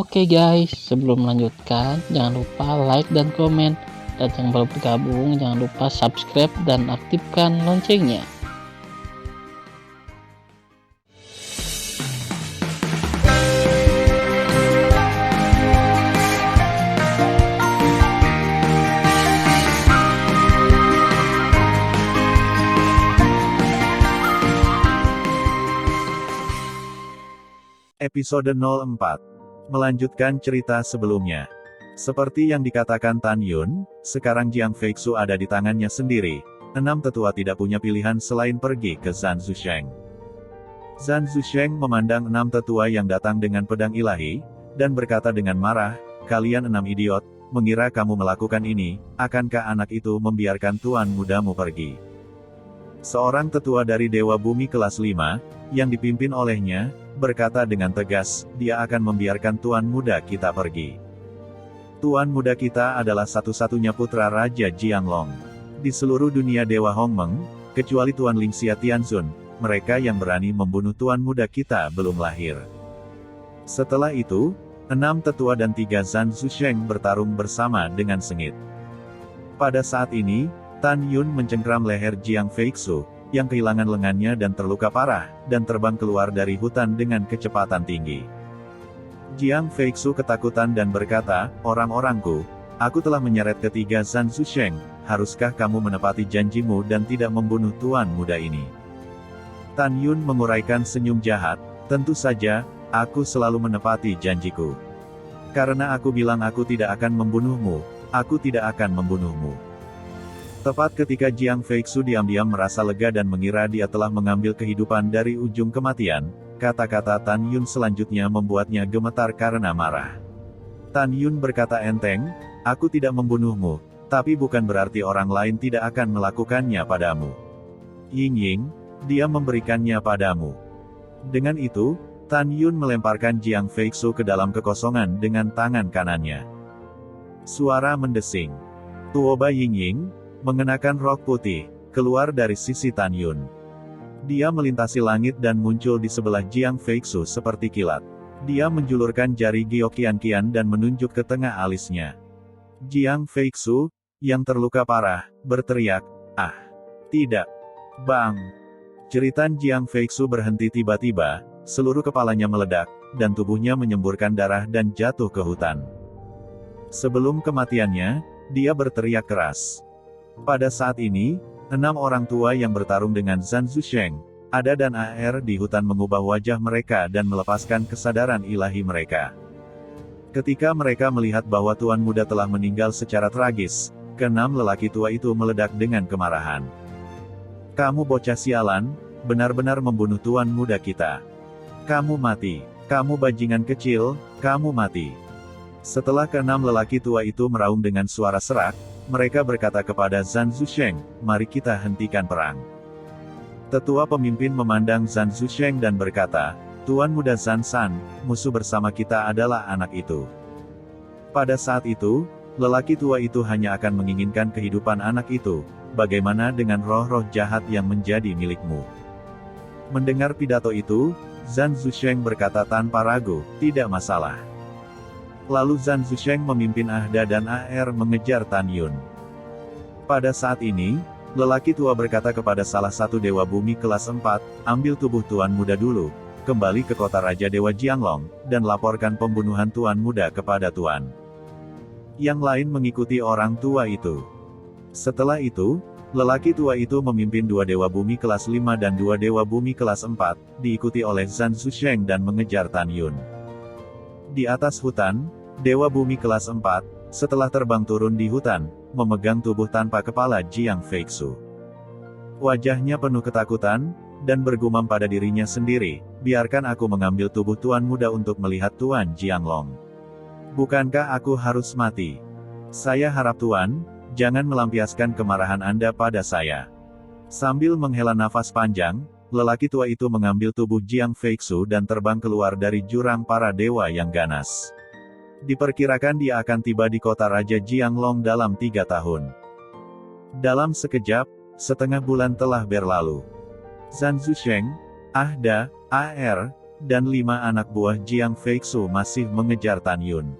Oke guys, sebelum melanjutkan, jangan lupa like dan komen. Dan yang baru bergabung, jangan lupa subscribe dan aktifkan loncengnya. Episode 04. Melanjutkan cerita sebelumnya. Seperti yang dikatakan Tan Yun, sekarang Jiang Feixu ada di tangannya sendiri. 6 tetua tidak punya pilihan selain pergi ke Zhan Zusheng. Zhan Zusheng memandang 6 tetua yang datang dengan pedang ilahi, dan berkata dengan marah, "Kalian 6 idiot, mengira kamu melakukan ini, akankah anak itu membiarkan tuan mudamu pergi?" Seorang tetua dari Dewa Bumi kelas 5, yang dipimpin olehnya, berkata dengan tegas, "Dia akan membiarkan tuan muda kita pergi. Tuan muda kita adalah satu-satunya putra Raja Jianglong. Di seluruh dunia Dewa Hongmeng, kecuali Tuan Lingxia Tianzun, mereka yang berani membunuh tuan muda kita belum lahir." Setelah itu, 6 tetua dan 3 Zhan Zusheng bertarung bersama dengan sengit. Pada saat ini, Tan Yun mencengkram leher Jiang Feixu, yang kehilangan lengannya dan terluka parah, dan terbang keluar dari hutan dengan kecepatan tinggi. Jiang Feixu ketakutan dan berkata, "Orang-orangku, aku telah menyeret ketiga Zhan Zusheng, haruskah kamu menepati janjimu dan tidak membunuh tuan muda ini?" Tan Yun menguraikan senyum jahat, "Tentu saja, aku selalu menepati janjiku. Karena aku bilang aku tidak akan membunuhmu, aku tidak akan membunuhmu." Tepat ketika Jiang Feixu diam-diam merasa lega dan mengira dia telah mengambil kehidupan dari ujung kematian, kata-kata Tan Yun selanjutnya membuatnya gemetar karena marah. Tan Yun berkata enteng, "Aku tidak membunuhmu, tapi bukan berarti orang lain tidak akan melakukannya padamu. Ying, dia memberikannya padamu." Dengan itu, Tan Yun melemparkan Jiang Feixu ke dalam kekosongan dengan tangan kanannya. Suara mendesing. Tuoba Ying, mengenakan rok putih, keluar dari sisi Tan Yun. Dia melintasi langit dan muncul di sebelah Jiang Feixu seperti kilat. Dia menjulurkan jari Gioqian-qian dan menunjuk ke tengah alisnya. Jiang Feixu, yang terluka parah, berteriak, "Ah! Tidak! Bang!" Jeritan Jiang Feixu berhenti tiba-tiba, seluruh kepalanya meledak, dan tubuhnya menyemburkan darah dan jatuh ke hutan. Sebelum kematiannya, dia berteriak keras. Pada saat ini, 6 orang tua yang bertarung dengan Zhan Zusheng, Ada dan AR di hutan mengubah wajah mereka dan melepaskan kesadaran ilahi mereka. Ketika mereka melihat bahwa tuan muda telah meninggal secara tragis, keenam lelaki tua itu meledak dengan kemarahan. "Kamu bocah sialan, benar-benar membunuh tuan muda kita. Kamu mati. Kamu bajingan kecil, kamu mati." Setelah keenam lelaki tua itu meraung dengan suara serak, mereka berkata kepada Zhan Zusheng, "Mari kita hentikan perang." Tetua pemimpin memandang Zhan Zusheng dan berkata, "Tuan muda Zhan San, musuh bersama kita adalah anak itu." Pada saat itu, lelaki tua itu hanya akan menginginkan kehidupan anak itu. Bagaimana dengan roh-roh jahat yang menjadi milikmu? Mendengar pidato itu, Zhan Zusheng berkata tanpa ragu, "Tidak masalah." Lalu Zhan Zusheng memimpin Ahda dan AR mengejar Tan Yun. Pada saat ini, lelaki tua berkata kepada salah satu Dewa Bumi kelas 4, "Ambil tubuh tuan muda dulu, kembali ke kota Raja Dewa Jianglong, dan laporkan pembunuhan tuan muda kepada tuan." Yang lain mengikuti orang tua itu. Setelah itu, lelaki tua itu memimpin 2 Dewa Bumi kelas 5 dan 2 Dewa Bumi kelas 4, diikuti oleh Zhan Zusheng dan mengejar Tan Yun. Di atas hutan, Dewa Bumi kelas 4, setelah terbang turun di hutan, memegang tubuh tanpa kepala Jiang Feixu. Wajahnya penuh ketakutan, dan bergumam pada dirinya sendiri, "Biarkan aku mengambil tubuh tuan muda untuk melihat Tuan Jianglong. Bukankah aku harus mati? Saya harap Tuan, jangan melampiaskan kemarahan Anda pada saya." Sambil menghela nafas panjang, lelaki tua itu mengambil tubuh Jiang Feixu dan terbang keluar dari jurang para dewa yang ganas. Diperkirakan dia akan tiba di kota Raja Jianglong dalam 3 tahun. Dalam sekejap, setengah bulan telah berlalu. Zhan Zusheng, Ahda, AR, dan 5 anak buah Jiang Feixu masih mengejar Tan Yun.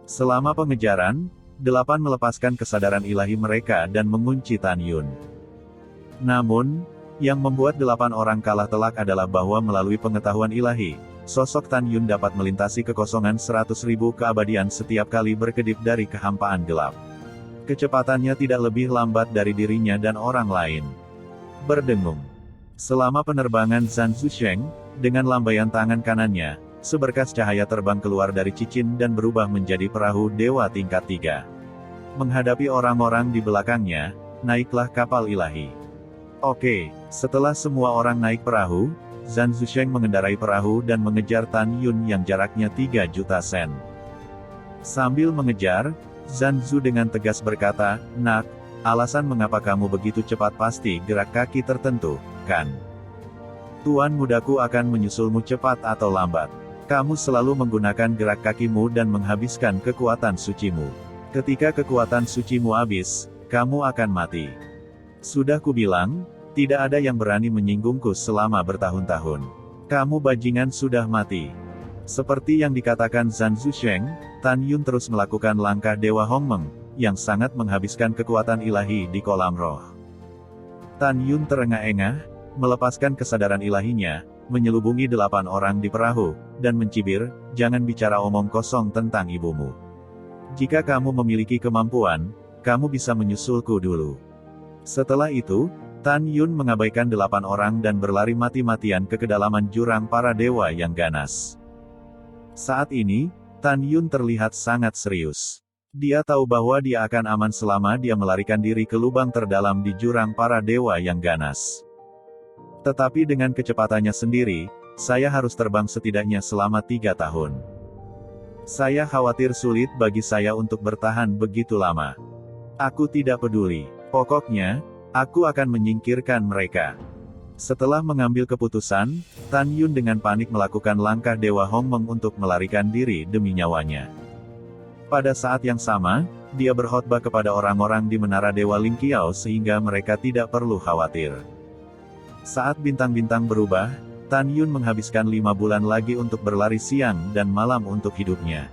Selama pengejaran, 8 melepaskan kesadaran ilahi mereka dan mengunci Tan Yun. Namun, yang membuat 8 orang kalah telak adalah bahwa melalui pengetahuan ilahi, sosok Tan Yun dapat melintasi kekosongan 100.000 keabadian setiap kali berkedip dari kehampaan gelap. Kecepatannya tidak lebih lambat dari dirinya dan orang lain. Berdengung. Selama penerbangan Zhan Zusheng, dengan lambaian tangan kanannya, seberkas cahaya terbang keluar dari cicin dan berubah menjadi perahu dewa tingkat 3. Menghadapi orang-orang di belakangnya, naiklah kapal ilahi. Oke, setelah semua orang naik perahu, Zhan Zusheng mengendarai perahu dan mengejar Tan Yun yang jaraknya 3 juta sen. Sambil mengejar, Zhan Zu dengan tegas berkata, "Nak, alasan mengapa kamu begitu cepat pasti gerak kaki tertentu, kan? Tuan mudaku akan menyusulmu cepat atau lambat. Kamu selalu menggunakan gerak kakimu dan menghabiskan kekuatan sucimu. Ketika kekuatan sucimu habis, kamu akan mati. Sudah kubilang, tidak ada yang berani menyinggungku selama bertahun-tahun. Kamu bajingan sudah mati." Seperti yang dikatakan Zhan Zusheng, Tan Yun terus melakukan langkah Dewa Hongmeng, yang sangat menghabiskan kekuatan ilahi di kolam roh. Tan Yun terengah-engah, melepaskan kesadaran ilahinya, menyelubungi 8 orang di perahu, dan mencibir, "Jangan bicara omong kosong tentang ibumu. Jika kamu memiliki kemampuan, kamu bisa menyusulku dulu." Setelah itu, Tan Yun mengabaikan 8 orang dan berlari mati-matian ke kedalaman jurang para dewa yang ganas. Saat ini, Tan Yun terlihat sangat serius. Dia tahu bahwa dia akan aman selama dia melarikan diri ke lubang terdalam di jurang para dewa yang ganas. Tetapi dengan kecepatannya sendiri, saya harus terbang setidaknya selama 3 tahun. Saya khawatir sulit bagi saya untuk bertahan begitu lama. Aku tidak peduli. Pokoknya, aku akan menyingkirkan mereka. Setelah mengambil keputusan, Tan Yun dengan panik melakukan langkah Dewa Hongmeng untuk melarikan diri demi nyawanya. Pada saat yang sama, dia berkhotbah kepada orang-orang di menara Dewa Lingqiao sehingga mereka tidak perlu khawatir. Saat bintang-bintang berubah, Tan Yun menghabiskan 5 bulan lagi untuk berlari siang dan malam untuk hidupnya.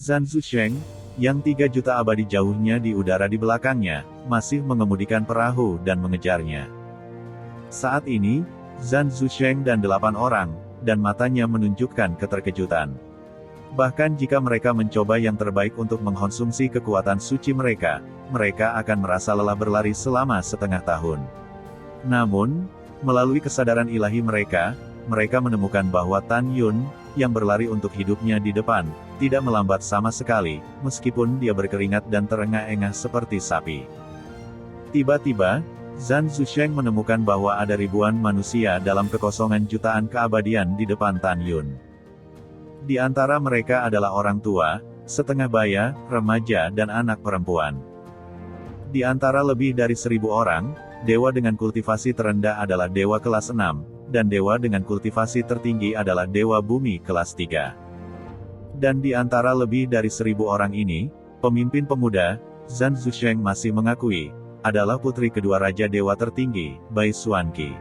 Zhan Zusheng, yang 3 juta abadi jauhnya di udara di belakangnya, masih mengemudikan perahu dan mengejarnya. Saat ini, Zhan Zusheng dan 8 orang, dan matanya menunjukkan keterkejutan. Bahkan jika mereka mencoba yang terbaik untuk mengkonsumsi kekuatan suci mereka, mereka akan merasa lelah berlari selama setengah tahun. Namun, melalui kesadaran ilahi mereka menemukan bahwa Tan Yun, yang berlari untuk hidupnya di depan, tidak melambat sama sekali, meskipun dia berkeringat dan terengah-engah seperti sapi. Tiba-tiba, Zhan Zusheng menemukan bahwa ada ribuan manusia dalam kekosongan jutaan keabadian di depan Tan Yun. Di antara mereka adalah orang tua, setengah baya, remaja dan anak perempuan. Di antara lebih dari 1.000 orang, dewa dengan kultivasi terendah adalah dewa kelas 6, dan dewa dengan kultivasi tertinggi adalah dewa bumi kelas 3. Dan di antara lebih dari 1.000 orang ini, pemimpin pemuda, Zhan Zusheng masih mengakui, adalah putri kedua raja dewa tertinggi, Bai Xuanqi.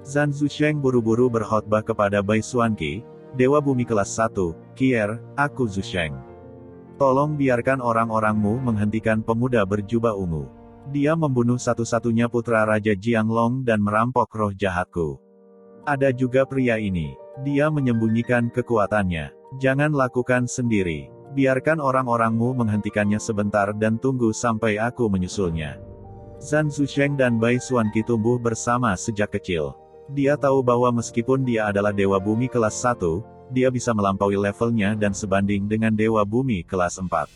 Zhan Zusheng buru-buru berkhotbah kepada Bai Xuanqi, dewa bumi kelas 1, "Kier, aku Zusheng. Tolong biarkan orang-orangmu menghentikan pemuda berjubah ungu. Dia membunuh satu-satunya putra Raja Jianglong dan merampok roh jahatku. Ada juga pria ini. Dia menyembunyikan kekuatannya. Jangan lakukan sendiri. Biarkan orang-orangmu menghentikannya sebentar dan tunggu sampai aku menyusulnya." Zhan Zusheng dan Bai Xuanqi tumbuh bersama sejak kecil. Dia tahu bahwa meskipun dia adalah dewa bumi kelas 1, dia bisa melampaui levelnya dan sebanding dengan dewa bumi kelas 4.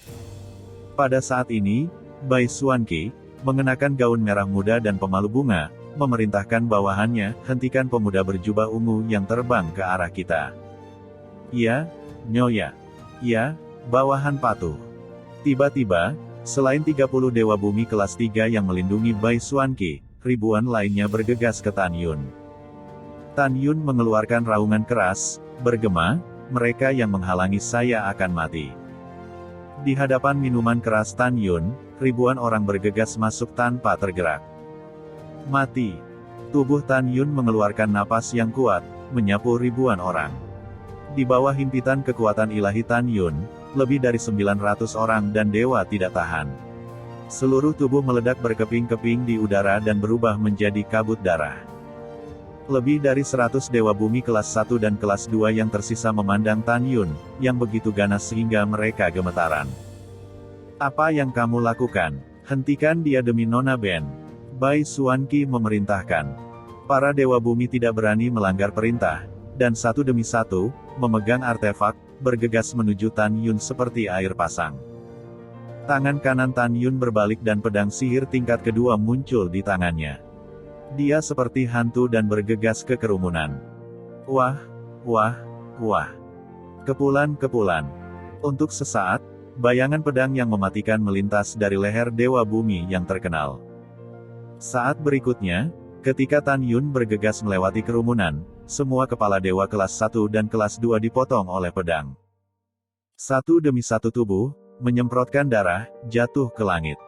Pada saat ini, Bai Xuanqi, mengenakan gaun merah muda dan pemalu bunga, memerintahkan bawahannya, "Hentikan pemuda berjubah ungu yang terbang ke arah kita." "Ya, Nyonya." "Ya." Bawahan patuh. Tiba-tiba, selain 30 dewa bumi kelas 3 yang melindungi Bai Xuanqi, ribuan lainnya bergegas ke Tan Yun. Tan Yun mengeluarkan raungan keras, bergema, "Mereka yang menghalangi saya akan mati." Di hadapan minuman keras Tan Yun, ribuan orang bergegas masuk tanpa tergerak. "Mati." Tubuh Tan Yun mengeluarkan napas yang kuat, menyapu ribuan orang. Di bawah himpitan kekuatan ilahi Tan Yun, lebih dari 900 orang dan dewa tidak tahan. Seluruh tubuh meledak berkeping-keping di udara dan berubah menjadi kabut darah. Lebih dari 100 dewa bumi kelas 1 dan kelas 2 yang tersisa memandang Tan Yun, yang begitu ganas sehingga mereka gemetaran. "Apa yang kamu lakukan? Hentikan dia demi Nona Ben," Bai Xuanqi memerintahkan. Para dewa bumi tidak berani melanggar perintah, dan satu demi satu, memegang artefak, bergegas menuju Tan Yun seperti air pasang. Tangan kanan Tan Yun berbalik dan pedang sihir tingkat kedua muncul di tangannya. Dia seperti hantu dan bergegas ke kerumunan. Wah, wah, wah. Kepulan-kepulan. Untuk sesaat, bayangan pedang yang mematikan melintas dari leher dewa bumi yang terkenal. Saat berikutnya, ketika Tan Yun bergegas melewati kerumunan, semua kepala dewa kelas 1 dan kelas 2 dipotong oleh pedang. Satu demi satu tubuh, menyemprotkan darah, jatuh ke langit.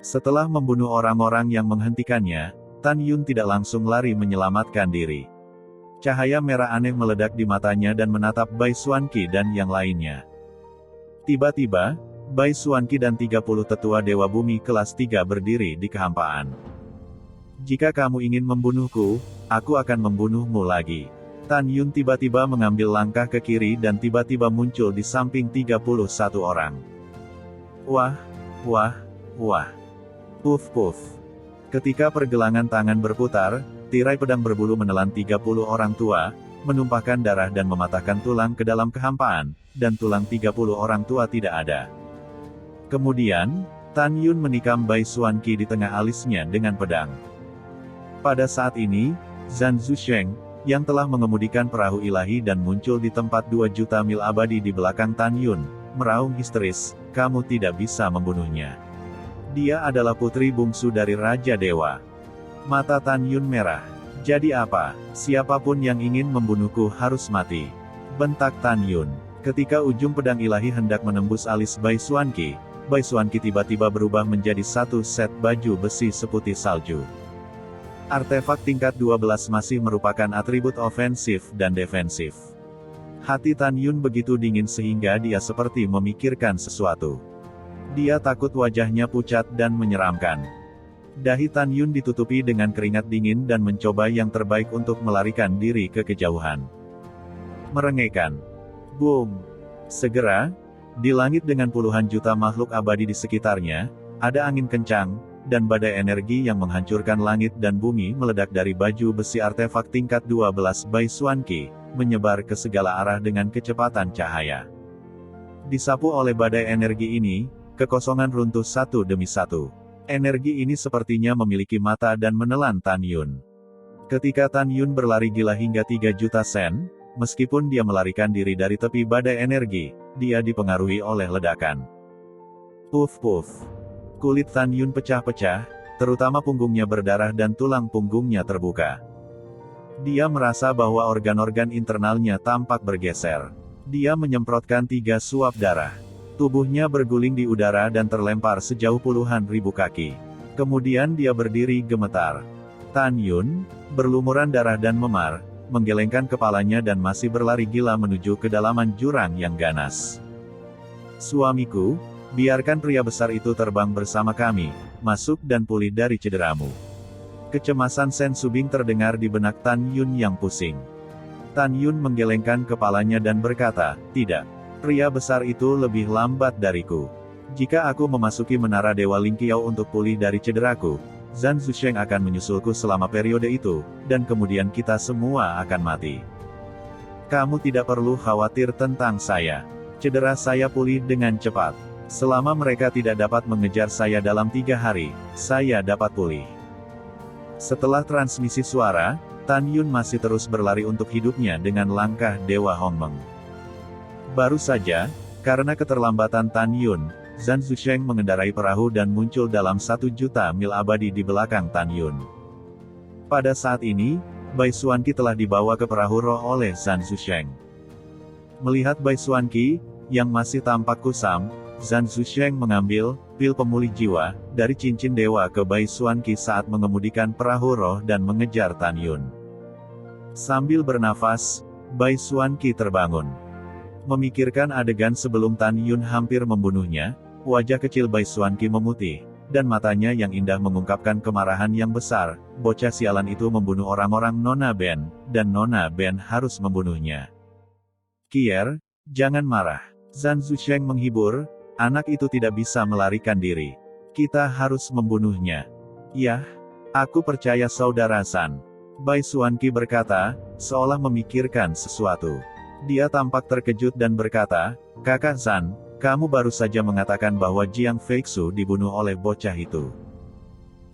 Setelah membunuh orang-orang yang menghentikannya, Tan Yun tidak langsung lari menyelamatkan diri. Cahaya merah aneh meledak di matanya dan menatap Bai Xuanqi dan yang lainnya. Tiba-tiba, Bai Xuanqi dan 30 tetua Dewa Bumi kelas 3 berdiri di kehampaan. "Jika kamu ingin membunuhku, aku akan membunuhmu lagi." Tan Yun tiba-tiba mengambil langkah ke kiri dan tiba-tiba muncul di samping 31 orang. Wah, wah, wah. Puf puf. Ketika pergelangan tangan berputar, tirai pedang berbulu menelan 30 orang tua, menumpahkan darah dan mematahkan tulang ke dalam kehampaan, dan tulang 30 orang tua tidak ada. Kemudian, Tan Yun menikam Bai Xuanqi di tengah alisnya dengan pedang. Pada saat ini, Zhan Zusheng, yang telah mengemudikan perahu ilahi dan muncul di tempat 2 juta mil abadi di belakang Tan Yun, meraung histeris, "Kamu tidak bisa membunuhnya. Dia adalah putri bungsu dari Raja Dewa." Mata Tan Yun merah. "Jadi apa? Siapapun yang ingin membunuhku harus mati," bentak Tan Yun. Ketika ujung pedang ilahi hendak menembus alis Bai Xuanqi tiba-tiba berubah menjadi satu set baju besi seputih salju. Artefak tingkat 12 masih merupakan atribut ofensif dan defensif. Hati Tan Yun begitu dingin sehingga dia seperti memikirkan sesuatu. Dia takut wajahnya pucat dan menyeramkan. Dahi Tan Yun ditutupi dengan keringat dingin dan mencoba yang terbaik untuk melarikan diri ke kejauhan. Merengekkan. Boom! Segera, di langit dengan puluhan juta makhluk abadi di sekitarnya, ada angin kencang, dan badai energi yang menghancurkan langit dan bumi meledak dari baju besi artefak tingkat 12 Bai Xuanqi, menyebar ke segala arah dengan kecepatan cahaya. Disapu oleh badai energi ini, kekosongan runtuh satu demi satu. Energi ini sepertinya memiliki mata dan menelan Tan Yun. Ketika Tan Yun berlari gila hingga 3 juta sen, meskipun dia melarikan diri dari tepi badai energi, dia dipengaruhi oleh ledakan. Puf puf. Kulit Tan Yun pecah-pecah, terutama punggungnya berdarah dan tulang punggungnya terbuka. Dia merasa bahwa organ-organ internalnya tampak bergeser. Dia menyemprotkan 3 suap darah. Tubuhnya berguling di udara dan terlempar sejauh puluhan ribu kaki. Kemudian dia berdiri gemetar. Tan Yun, berlumuran darah dan memar, menggelengkan kepalanya dan masih berlari gila menuju kedalaman jurang yang ganas. "Suamiku, biarkan pria besar itu terbang bersama kami, masuk dan pulih dari cederamu." Kecemasan Sen Subing terdengar di benak Tan Yun yang pusing. Tan Yun menggelengkan kepalanya dan berkata, "Tidak. Pria besar itu lebih lambat dariku. Jika aku memasuki menara Dewa Lingqiao untuk pulih dari cederaku, Zhan Zusheng akan menyusulku selama periode itu, dan kemudian kita semua akan mati. Kamu tidak perlu khawatir tentang saya. Cedera saya pulih dengan cepat. Selama mereka tidak dapat mengejar saya dalam 3 hari, saya dapat pulih." Setelah transmisi suara, Tan Yun masih terus berlari untuk hidupnya dengan langkah Dewa Hongmeng. Baru saja, karena keterlambatan Tan Yun, Zhan Zusheng mengendarai perahu dan muncul dalam 1 juta mil abadi di belakang Tan Yun. Pada saat ini, Bai Xuanqi telah dibawa ke perahu roh oleh Zhan Zusheng. Melihat Bai Xuanqi, yang masih tampak kusam, Zhan Zusheng mengambil pil pemulih jiwa dari cincin dewa ke Bai Xuanqi saat mengemudikan perahu roh dan mengejar Tan Yun. Sambil bernafas, Bai Xuanqi terbangun. Memikirkan adegan sebelum Tan Yun hampir membunuhnya, wajah kecil Bai Xuanqi memutih, dan matanya yang indah mengungkapkan kemarahan yang besar. Bocah sialan itu membunuh orang-orang Nona Ben, dan Nona Ben harus membunuhnya. Kier, jangan marah. Zhan Zusheng menghibur, anak itu tidak bisa melarikan diri. Kita harus membunuhnya. Yah, aku percaya saudara Zhan. Bai Xuanqi berkata, seolah memikirkan sesuatu. Dia tampak terkejut dan berkata, Kakak Zhan, kamu baru saja mengatakan bahwa Jiang Feixu dibunuh oleh bocah itu.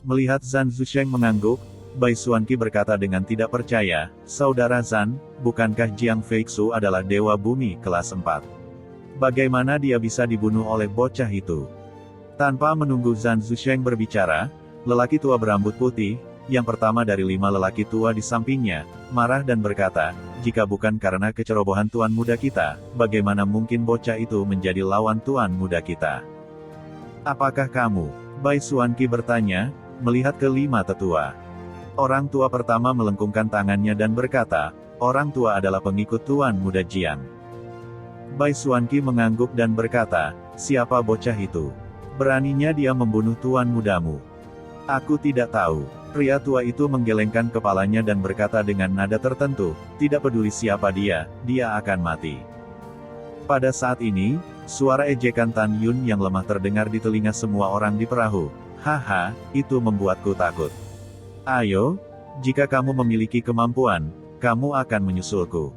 Melihat Zhan Zusheng mengangguk, Bai Xuanqi berkata dengan tidak percaya, Saudara Zhan, bukankah Jiang Feixu adalah Dewa Bumi kelas 4? Bagaimana dia bisa dibunuh oleh bocah itu? Tanpa menunggu Zhan Zusheng berbicara, lelaki tua berambut putih, yang pertama dari 5 lelaki tua di sampingnya, marah dan berkata, jika bukan karena kecerobohan tuan muda kita, bagaimana mungkin bocah itu menjadi lawan tuan muda kita? Apakah kamu? Bai Xuanqi bertanya, melihat ke-5 tetua. Orang tua pertama melengkungkan tangannya dan berkata, orang tua adalah pengikut tuan muda Jiang. Bai Xuanqi mengangguk dan berkata, siapa bocah itu? Beraninya dia membunuh tuan mudamu? Aku tidak tahu. Pria tua itu menggelengkan kepalanya dan berkata dengan nada tertentu, tidak peduli siapa dia akan mati. Pada saat ini, suara ejekan Tan Yun yang lemah terdengar di telinga semua orang di perahu. Haha, itu membuatku takut. Ayo, jika kamu memiliki kemampuan, kamu akan menyusulku.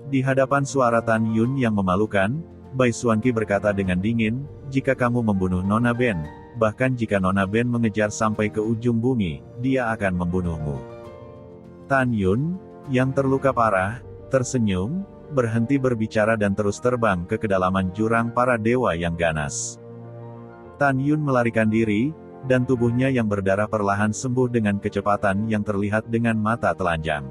Di hadapan suara Tan Yun yang memalukan, Bai Xuanqi berkata dengan dingin, jika kamu membunuh Nona Ben, bahkan jika Nona Ben mengejar sampai ke ujung bumi, dia akan membunuhmu. Tan Yun, yang terluka parah, tersenyum, berhenti berbicara dan terus terbang ke kedalaman jurang para dewa yang ganas. Tan Yun melarikan diri, dan tubuhnya yang berdarah perlahan sembuh dengan kecepatan yang terlihat dengan mata telanjang.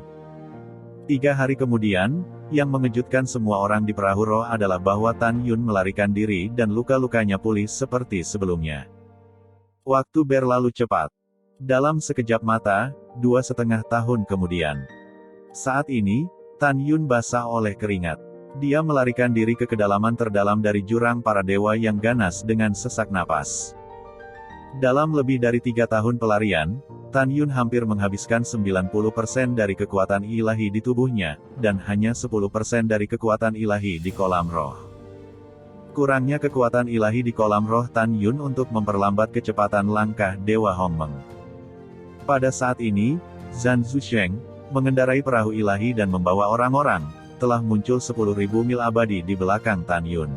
3 hari kemudian, yang mengejutkan semua orang di perahu roh adalah bahwa Tan Yun melarikan diri dan luka-lukanya pulih seperti sebelumnya. Waktu berlalu cepat. Dalam sekejap mata, 2,5 tahun kemudian. Saat ini, Tan Yun basah oleh keringat. Dia melarikan diri ke kedalaman terdalam dari jurang para dewa yang ganas dengan sesak napas. Dalam lebih dari 3 tahun pelarian, Tan Yun hampir menghabiskan 90% dari kekuatan ilahi di tubuhnya, dan hanya 10% dari kekuatan ilahi di kolam roh. Kurangnya kekuatan ilahi di kolam roh Tan Yun untuk memperlambat kecepatan langkah Dewa Hongmeng. Pada saat ini, Zhan Zusheng, mengendarai perahu ilahi dan membawa orang-orang, telah muncul 10.000 mil abadi di belakang Tan Yun.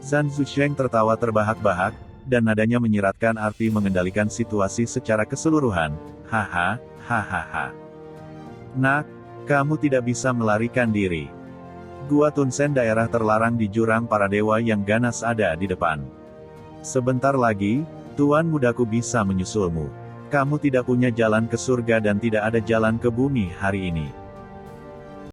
Zhan Zusheng tertawa terbahak-bahak, dan nadanya menyiratkan arti mengendalikan situasi secara keseluruhan. Haha, hahaha. Nak, kamu tidak bisa melarikan diri. Gua Tunsen daerah terlarang di jurang para dewa yang ganas ada di depan. Sebentar lagi, tuan mudaku bisa menyusulmu. Kamu tidak punya jalan ke surga dan tidak ada jalan ke bumi hari ini.